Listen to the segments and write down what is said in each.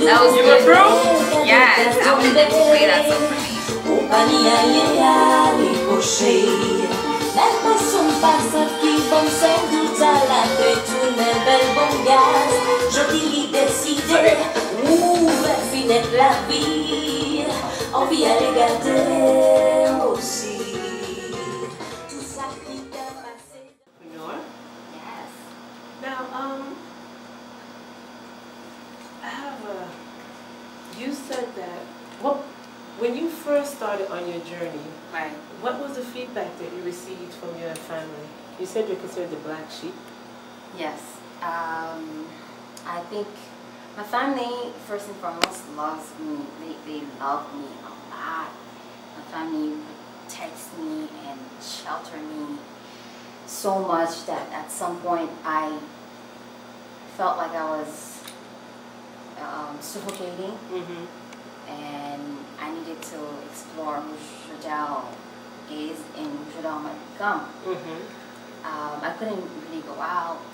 That was you approved? Yes, I wanted them to play that song for me. Yes. Now, I have a. You said that. When you first started on your journey, Right. what was the feedback that you received from your family? You said you're considered the black sheep. Yes. I think my family, first and foremost, loves me. They love me a lot. My family protects me and shelter me so much that at some point I felt like I was suffocating, and I needed to explore who Jodelle is and who Jodelle might become. I couldn't really go out,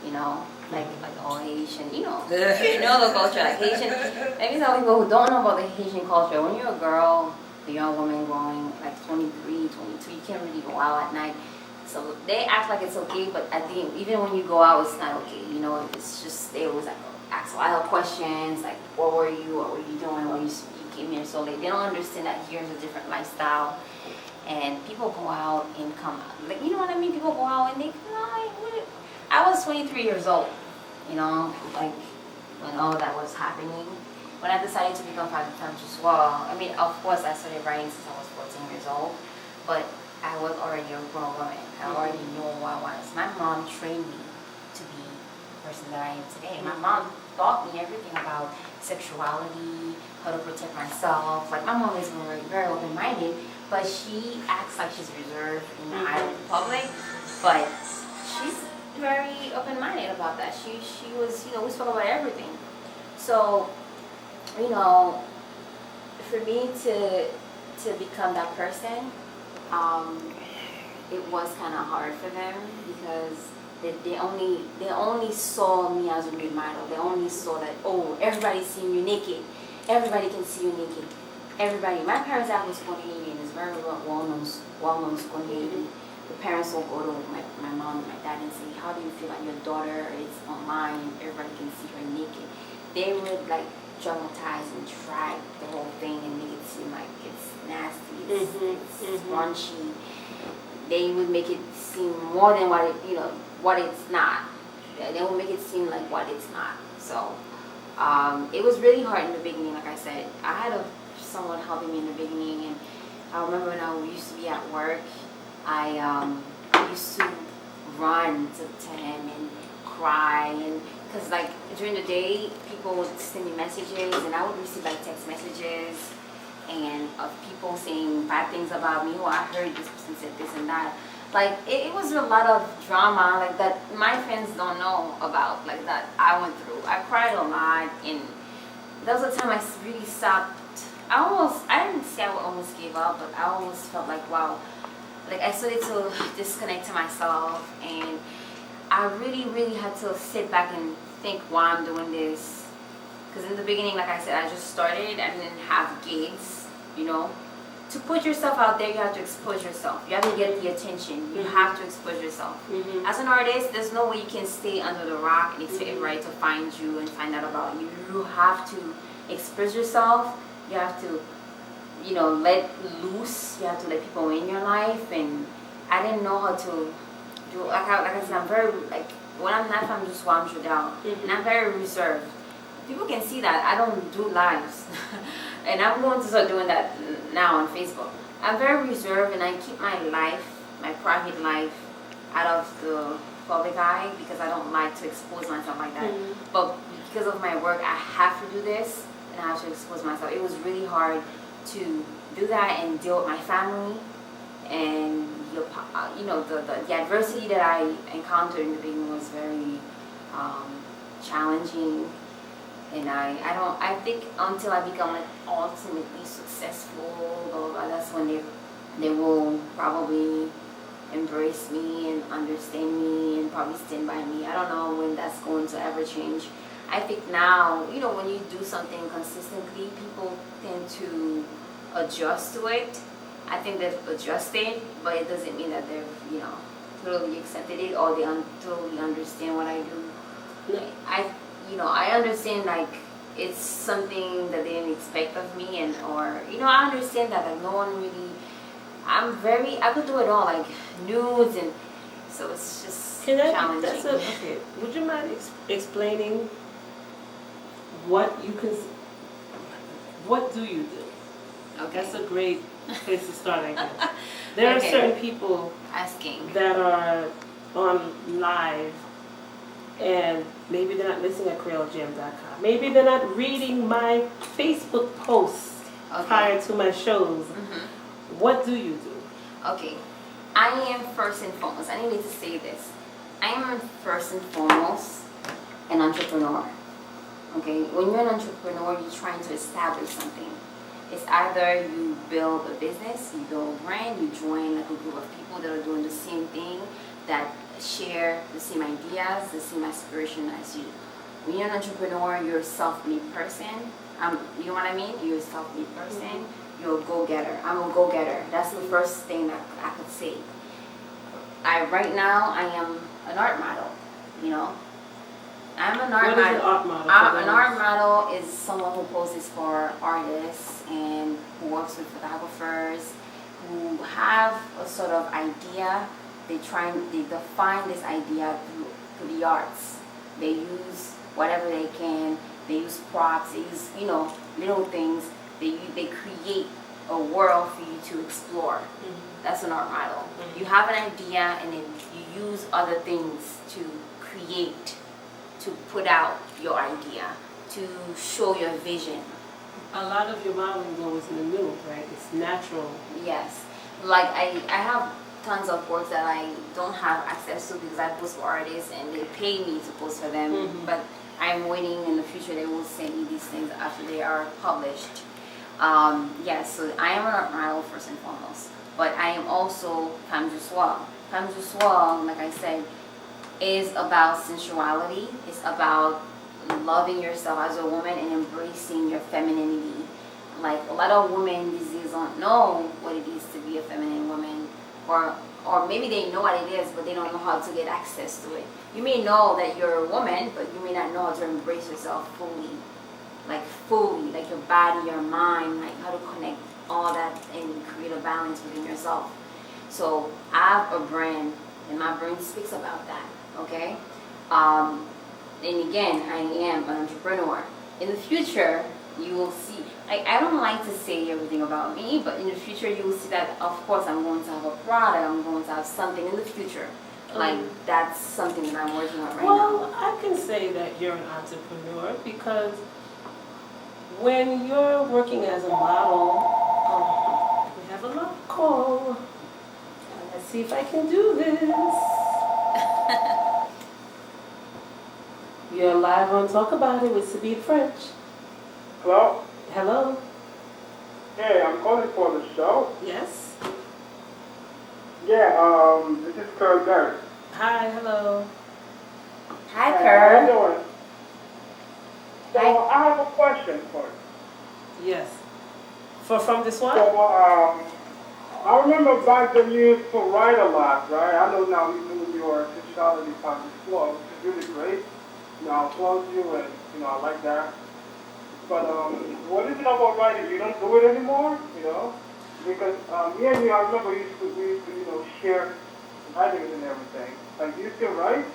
you know, like all Haitian, you know the culture, like Haitian. Maybe some people who don't know about the Haitian culture, when you're a girl, a young woman growing like 23, 22, you can't really go out at night. So they act like it's okay, but at the end, even when you go out, it's not okay. You know, it's just, they always like ask a lot of questions, like, what were you doing, why you came here so late. They don't understand that here's a different lifestyle. And people go out and come, like, you know what I mean? People go out and they come out like, what? I was 23 years old, you know, like, when all that was happening. When I decided to become Femmedusoir, I mean, of course, I started writing since I was 14 years old, but I was already a grown woman. I already knew who I was. My mom trained me to be the person that I am today. My mom taught me everything about sexuality, how to protect myself. Like, my mom is very, very open-minded, but she acts like she's reserved in the eye of the public, but she's very open-minded about that. She was, you know, we spoke about everything. So, you know, for me to become that person, it was kind of hard for them because they only saw me as a nude model. They only saw that, oh, everybody's seeing you naked. Everybody can see you naked. Everybody. My parents are Haitian, is very well-known Haitian. The parents will go to my mom and my dad and say, how do you feel like your daughter is online and everybody can see her naked? They would like dramatize and drag the whole thing and make it seem like it's nasty, it's raunchy. They would make it seem more than what it's not. They would make it seem like what it's not. So it was really hard in the beginning. Like I said, I had someone helping me in the beginning, and I remember when I used to be at work, I used to run to him and cry, and because like during the day people would send me messages and I would receive like text messages and of people saying bad things about me. Oh, I heard this person said this and that. Like it was a lot of drama like that my friends don't know about, like that I went through. I cried a lot, and there was a time I really stopped. I didn't say I almost gave up, but I almost felt like, wow, like I started to disconnect to myself, and I really, really had to sit back and think why I'm doing this. Because in the beginning, like I said, I just started. I didn't have gigs, you know. To put yourself out there, you have to expose yourself. You have to get the attention. You have to expose yourself. As an artist, there's no way you can stay under the rock and expect everybody to find you and find out about you. You have to express yourself. You have to, you know, let loose. You have to let people in your life. And I didn't know how to do, like I said, I'm very, like, when I'm not Femmedusoir, I'm Jodelle. And I'm very reserved. People can see that I don't do lives. And I'm going to start doing that now on Facebook. I'm very reserved, and I keep my life, my private life, out of the public eye because I don't like to expose myself like that. But because of my work, I have to do this, and I have to expose myself. It was really hard to do that and deal with my family, and you know, the adversity that I encountered in the beginning was very challenging. And I think until I become like ultimately successful, blah, blah, blah, that's when they will probably embrace me and understand me and probably stand by me. I don't know when that's going to ever change. I think now, you know, when you do something consistently, people tend to adjust to it. I think they've adjusted, but it doesn't mean that they've, you know, totally accepted it or they totally understand what I do. I understand, like, it's something that they didn't expect of me, and or, you know, I understand that, like, no one really, I could do it all, like nudes, and so it's just challenging. Okay, would you mind explaining what do you do? Okay. That's a great place to start, I guess. There are certain people asking that are on live, and maybe they're not listening at KreyolJam.com. Maybe they're not reading my Facebook posts prior to my shows. Mm-hmm. What do you do? Okay, I am first and foremost, I need to say this, I am first and foremost an entrepreneur. Okay, when you're an entrepreneur, you're trying to establish something. It's either you build a business, you build a brand, you join like a group of people that are doing the same thing, that share the same ideas, the same aspiration as you. When you're an entrepreneur, you're a self-made person. You know what I mean? You're a self-made person. Mm-hmm. You're a go-getter. I'm a go-getter. That's the first thing that I could say. Right now, I am an art model, you know. I'm an art model. What is an art model? An art model is someone who poses for artists and who works with photographers who have a sort of idea. They define this idea through the arts. They use whatever they can. They use props. They use, you know, little things. They create a world for you to explore. Mm-hmm. That's an art model. Mm-hmm. You have an idea, and then you use other things to create, to put out your idea, to show your vision. A lot of your modeling goes in the nude, right? It's natural. Yes. Like I have tons of works that I don't have access to because I post for artists and they pay me to post for them. Mm-hmm. But I'm waiting in the future they will send me these things after they are published. Yes, so I am an art model first and foremost. But I am also Femmedusoir. Femmedusoir, like I said, is about sensuality. It's about loving yourself as a woman and embracing your femininity. Like a lot of women these days don't know what it is to be a feminine woman, or maybe they know what it is, but they don't know how to get access to it. You may know that you're a woman, but you may not know how to embrace yourself fully, like your body, your mind, like how to connect all that and create a balance within yourself. So I have a brand, and my brand speaks about that. Okay, and again, I am an entrepreneur. In the future, you will see. I don't like to say everything about me, but in the future, you will see that. Of course, I'm going to have a product. I'm going to have something in the future. Like that's something that I'm working on right now. Well, I can say that you're an entrepreneur because when you're working as a model, we have a love call. Let's see if I can do this. You're live on Talk About It with Sabine French. Hello? Hello? Hey, I'm calling for the show. Yes? Yeah, this is KreyolJam. Hi, hello. Hi, How you Kerr. doing? So, Hi. I have a question for you. Yes. From this one? So, I remember back then you used to write a lot, right? I know now you do your sexuality on this floor, which is really great. You know, I applaud you, and, you know, I like that. But what is it about writing? You don't do it anymore, you know? Because me and you, I remember we used to, you know, share writings and everything. Like, do you still write?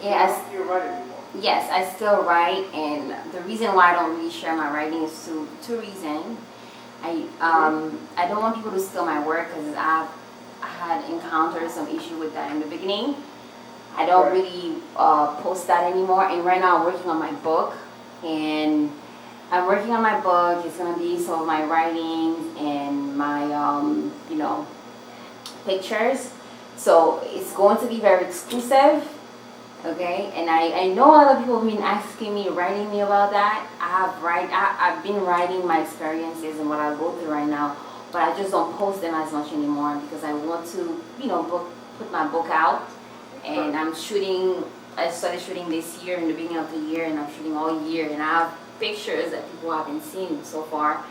Yes. Do you write anymore? Yes, I still write, and the reason why I don't really share my writing is two reasons. I don't want people to steal my work because I had encountered some issue with that in the beginning. I don't really post that anymore, and right now I'm working on my book, and I'm working on my book. It's going to be some of my writings and my, you know, pictures. So it's going to be very exclusive, okay? And I know a lot of people have been asking me, writing me about that. I've been writing my experiences and what I go through right now, but I just don't post them as much anymore because I want to, you know, put my book out, and I'm shooting. I started shooting this year in the beginning of the year, and I'm shooting all year, and I have pictures that people haven't seen so far,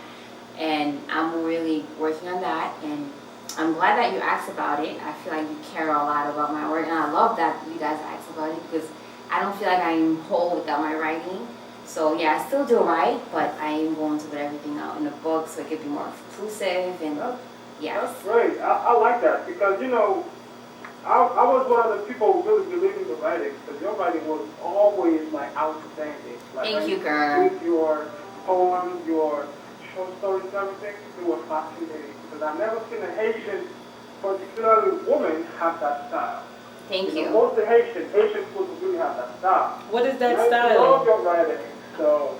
and I'm really working on that, and I'm glad that you asked about it. I feel like you care a lot about my work, and I love that you guys asked about it because I don't feel like I'm whole without my writing. So yeah, I still do write, but I am going to put everything out in the book so it could be more inclusive, and yes. That's great. I like that because, you know, I was one of the people who really believed in the writing because your writing was always like outstanding. Like, Thank you, girl. With your poems, your short stories, everything, it was fascinating because I've never seen a Haitian, particularly woman, have that style. Thank you. Most of the Haitian people really have that style. What is that I style? love your writing. So.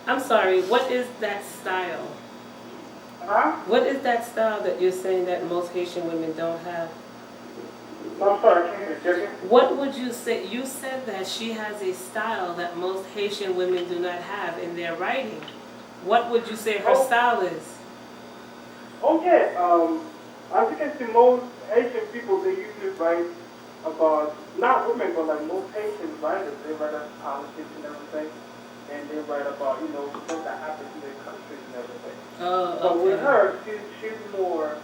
I'm sorry, what is that style? Huh? What is that style that you're saying that most Haitian women don't have? I'm sorry, can you hear me? What would you say? You said that she has a style that most Haitian women do not have in their writing. What would you say her style is? Okay, as you can see, most Haitian people, they usually write about, not women, but like most Haitian writers, they write about politics and everything, and they write about, you know, stuff that happens in their countries and everything. Oh, okay. But with her, she's more,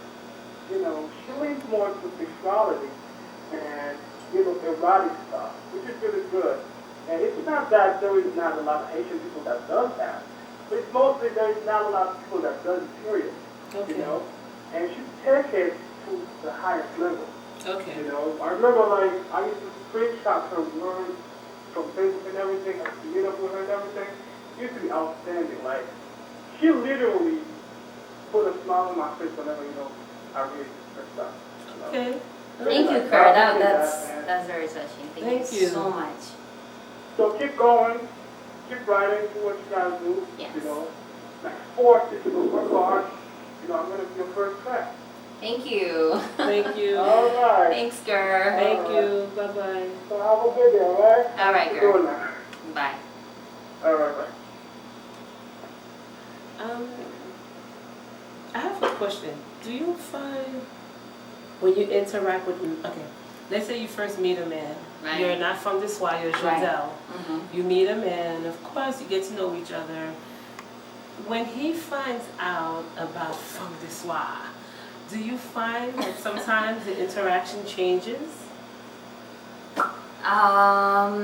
you know, she leans more to sexuality and, you know, erotic stuff, which is really good. And it's not that there is not a lot of Haitian people that does that, but it's mostly there is not a lot of people that does it, period. Okay. You know? And she takes it to the highest level. Okay. You know, I remember like I used to screenshot her words from Facebook and everything, I used to meet up with her and everything. It used to be outstanding. Like, she literally put a smile on my face whenever, you know, I read her stuff. You know? Okay. Thank you, Kurt. That's very touching. Thank you so much. So keep going, keep writing, do what you gotta do. Yes. You know, like sports, if you work hard, you know, I'm gonna be your first fan. Thank you. Thank you. All right. Thanks, girl. Thank you. Bye-bye. So have a good day, all right? All right, Keep girl. doing that. Bye. All right, bye. I have a question. Do you find when you interact with, okay, let's say you first meet a man. Right. You're not from the soir, you're Right. Giselle. Mm-hmm. You meet a man, of course you get to know each other. When he finds out about Femmedusoir, do you find that sometimes the interaction changes? Wow.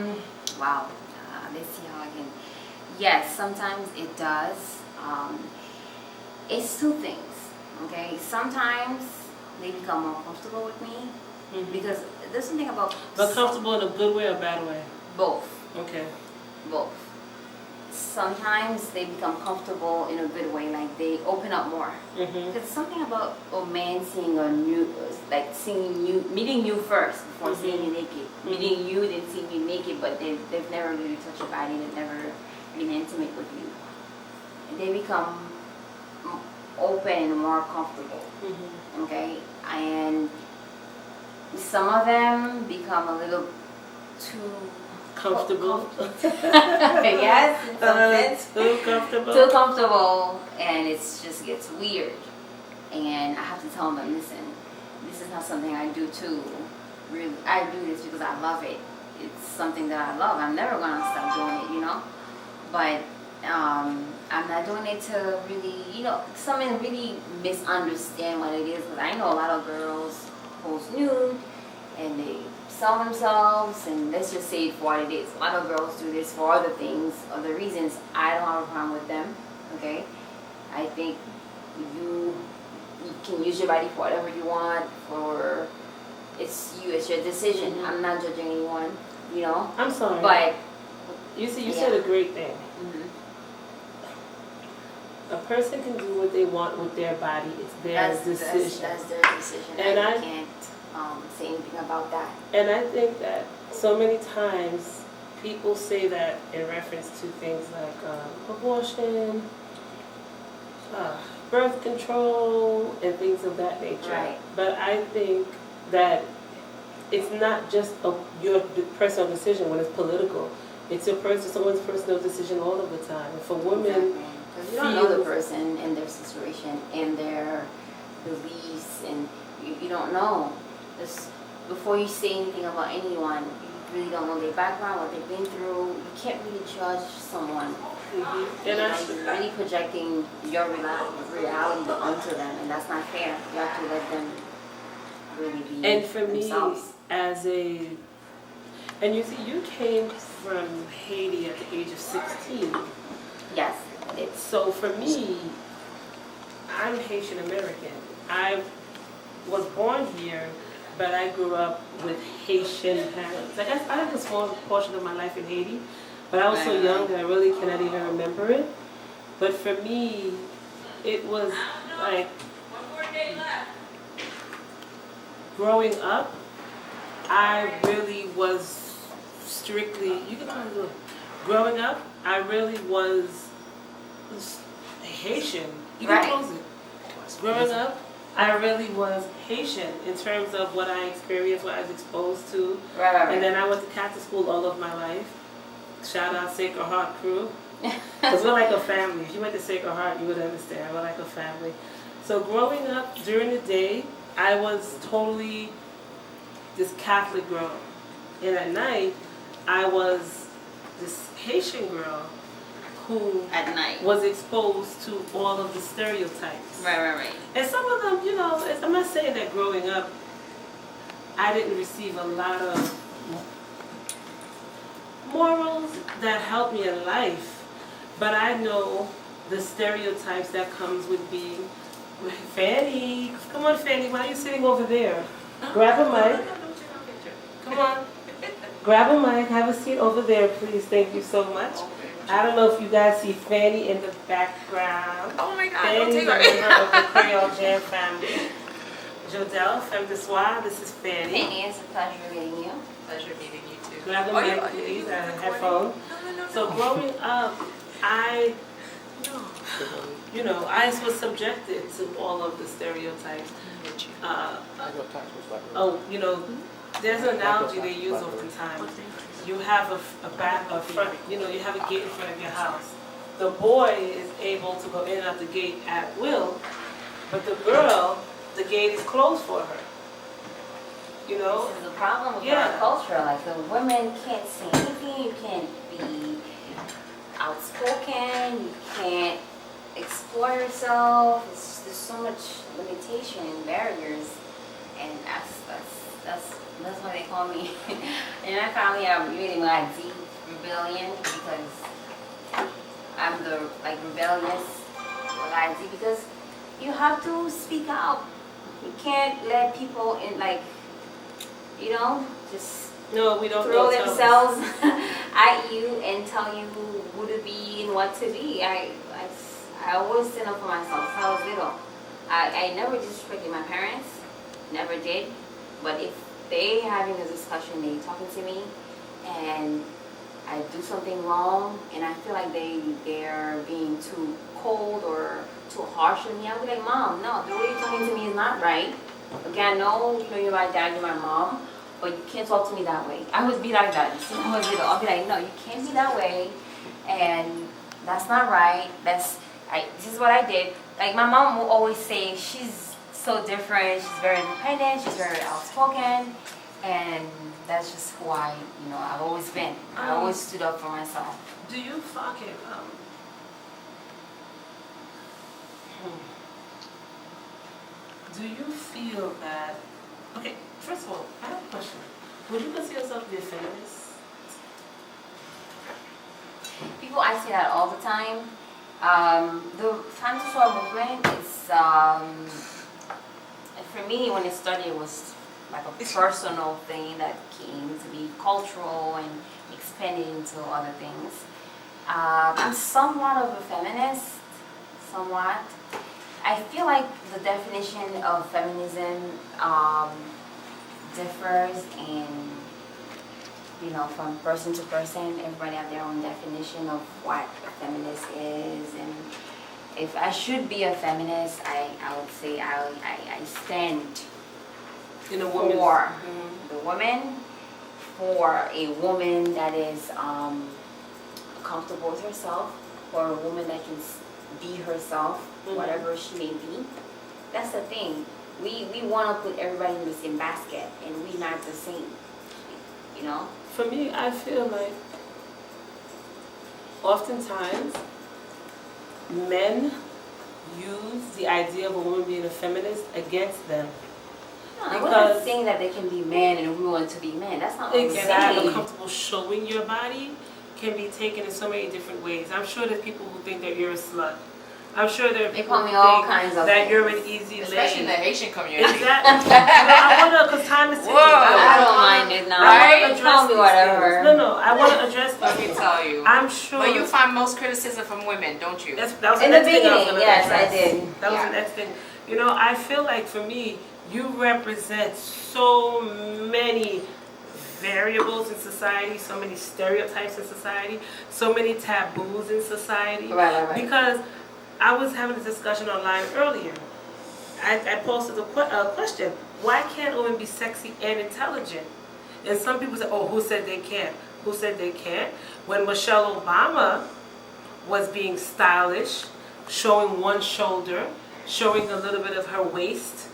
Let's see how I can. Yes, sometimes it does. It's two things. Okay. Sometimes they become more comfortable with me because there's something about. But comfortable in a good way or bad way? Both. Okay. Both. Sometimes they become comfortable in a good way, like they open up more. Mm-hmm. Because something about a man seeing a new, like seeing you, meeting you first before seeing you naked. Meeting you, then seeing you naked, but they've never really touched your body, they've never been intimate with you. And they become open and more comfortable. Okay? And some of them become a little too Comfortable. Yes, in some sense. Too comfortable. Too comfortable, and it just gets weird. And I have to tell them, listen, this is not something I do to really. I do this because I love it. It's something that I love. I'm never gonna stop doing it, you know. But I'm not doing it to really, you know, some men really misunderstand what it is. Because I know a lot of girls post nude and they sell themselves, and let's just say it for what it is. A lot of girls do this for other things, other reasons. I don't have a problem with them, okay? I think you can use your body for whatever you want, for it's you, it's your decision. I'm not judging anyone, you know? I'm sorry. But you see, you said a great thing. A person can do what they want with their body. It's their decision. That's their decision. And I can't say anything about that. And I think that so many times people say that in reference to things like abortion, birth control, and things of that nature. Right. But I think that it's not just your personal decision when it's political. It's someone's personal decision all of the time. And for women, because you don't know the person and their situation and their beliefs, and you don't know. before you say anything about anyone, you really don't know their background, what they've been through. You can't really judge someone. Mm-hmm. You're really projecting your reality onto them, and that's not fair. You have to let them really be And for themselves. me, and you see, you came from Haiti at the age of 16. Yes, it's So for me, I'm Haitian American. I was born here, but I grew up with Haitian parents. Like I had a small portion of my life in Haiti, but I was so young that I really cannot even remember it. But for me, it was like growing up, I really was strictly, you can call it, growing up, I really was Haitian. You can close it. Growing up, I really was Haitian in terms of what I experienced, what I was exposed to. right. And then I went to Catholic school all of my life. Shout out Sacred Heart crew. Because we're like a family. If you went to Sacred Heart, you would understand. We're like a family. So growing up, during the day, I was totally this Catholic girl. And at night, I was this Haitian girl who At night. was exposed to all of the stereotypes. Right. And some of them, you know, I'm not saying that growing up, I didn't receive a lot of morals that helped me in life, but I know the stereotypes that comes with being Fanny. Come on, Fanny, why are you sitting over there? Grab a mic. Come on. Grab a mic, have a seat over there, please. Thank you so much. I don't know if you guys see Fanny in the background. Oh my God, Fanny's a member of the KreyolJam family. Jodelle, Femmedusoir, this is Fanny. Penny, it's a pleasure meeting you. Pleasure meeting you too. Grab the mic, please, and a headphone. So growing up, I was subjected to all of the stereotypes. There's an analogy they use oftentimes. You have a front, you have a gate in front of your house. The boy is able to go in and out the gate at will, but the girl, the gate is closed for her. You know? This is the problem with our culture. Like, the women can't say anything. You can't be outspoken. You can't explore yourself. There's so much limitation and barriers, and that's why they call me. In my family, I'm really like deep rebellion, because I'm the rebellious Lazi, because you have to speak out. You can't let people in just we don't throw themselves at you and tell you who to be and what to be. I always stand up for myself since I was little. I never disrespected my parents, never did. But if they having a discussion, they talking to me, and I do something wrong, and I feel like they're being too cold or too harsh on me, I'll be like, Mom, no, the way you're talking to me is not right. Okay, I know, you're my dad, you're my mom, but you can't talk to me that way. I would be like that. I'll be like, no, you can't be that way, and that's not right. This is what I did. Like, my mom will always say she's so different. She's very independent. She's very outspoken, and that's just who I've always been. I always stood up for myself. Do you fucking do you feel that? Okay, first of all, I have a question. Would you consider yourself to be a feminist? People ask me that all the time. The Femmedusoir movement is, for me, when it started, it was like a personal thing that came to be cultural and expanded into other things. I'm somewhat of a feminist, somewhat. I feel like the definition of feminism differs from person to person. Everybody have their own definition of what a feminist is, and if I should be a feminist, I would say I stand In a for woman's the woman, for a woman that is comfortable with herself, for a woman that can be herself, whatever she may be. That's the thing. we want to put everybody in the same basket, and we're not the same. You know. For me, I feel like oftentimes men use the idea of a woman being a feminist against them. No, we're not saying that they can be men and we want to be men. That's not what we're Exactly. saying. Comfortable showing your body can be taken in so many different ways. I'm sure there's people who think that you're a slut. I'm sure there are They people call me who all think kinds of that things. you're an easy Especially in lady. the Haitian community. Exactly. I want to, because time is ticking. I don't mind it now. Right? Call me whatever. No, I want to address Let me this. tell you. I'm sure. But you find most criticism from women, don't you? That was In the the next thing I was beginning, gonna yes, I address. did. That was Yeah. the next thing. You know, I feel like for me, you represent so many variables in society, so many stereotypes in society, so many taboos in society. Right. Because I was having a discussion online earlier. I posted a question. Why can't women be sexy and intelligent? And some people say, oh, who said they can't? Who said they can't? When Michelle Obama was being stylish, showing one shoulder, showing a little bit of her waist,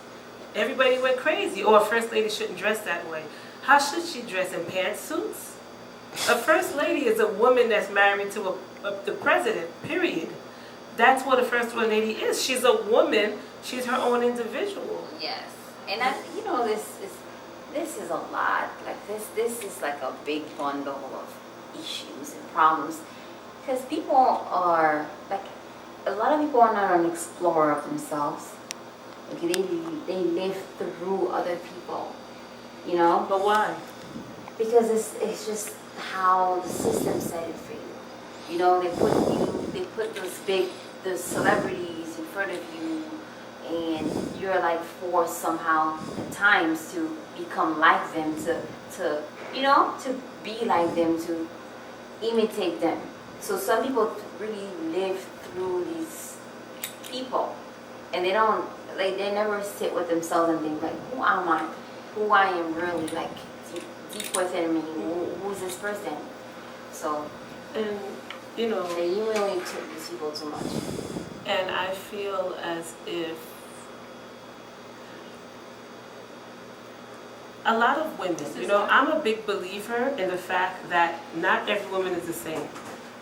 everybody went crazy. Or a first lady shouldn't dress that way. How should she dress, in pantsuits? A first lady is a woman that's married to the president, period. That's what a first lady is. She's a woman. She's her own individual. Yes, and this is a lot. Like this is like a big bundle of issues and problems, because people are like, a lot of people are not an explorer of themselves. Okay, they live through other people, you know. But why? Because it's just how the system set it for you. You know, they put the celebrities in front of you, and you're like forced somehow at times to become like them, to be like them, to imitate them. So some people really live through these people, and they never sit with themselves and think like, who am I? Who I am really, like deep within me. Who's this person? So, And you know, they really took these people too much. and I feel as if a lot of women, you know, I'm a big believer in the fact that not every woman is the same.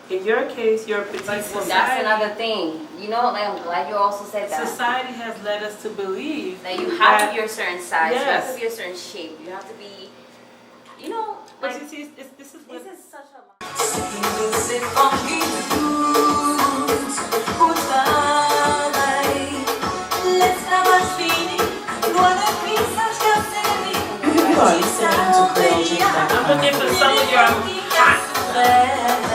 In your case, you're a petite woman. That's another thing. You know, like, I'm glad you also said that. Society has led us to believe That you have to be a certain size, you have Yes. to be a certain shape, you have to be, you know, But like, you see, this is what this is such a... I'm looking for some of your hot